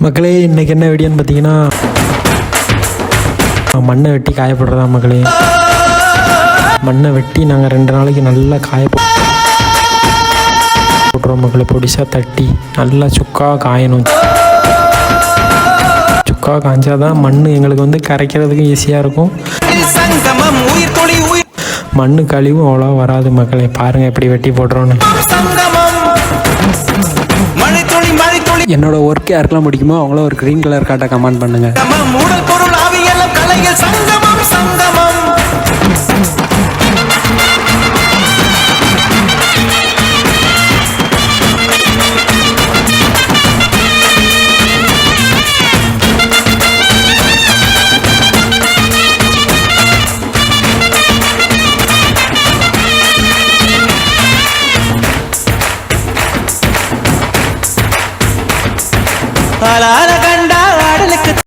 மக்களே இன்றைக்கி என்ன வீடியோன்னு பார்த்தீங்கன்னா மண்ணை வெட்டி காயப்படுறதா மக்களே. மண்ணை வெட்டி நாங்கள் 2 நாளைக்கு நல்லா போட்டுருவோம் மக்களே. பொடிசாக தட்டி நல்லா சுக்காக காயணும். சுக்காக காய்ஞ்சாதான் மண் எங்களுக்கு வந்து கரைக்கிறதுக்கு ஈஸியாக இருக்கும். மண் கழிவும் அவ்வளோ வராது மக்களே. பாருங்கள் எப்படி வெட்டி போட்டுறோன்னு. என்னோட ஒர்க் யாருக்கெல்லாம் பிடிக்குமோ அவங்கள ஒரு க்ரீன் கலர் காட்ட கமெண்ட் பண்ணுங்க. கண்ட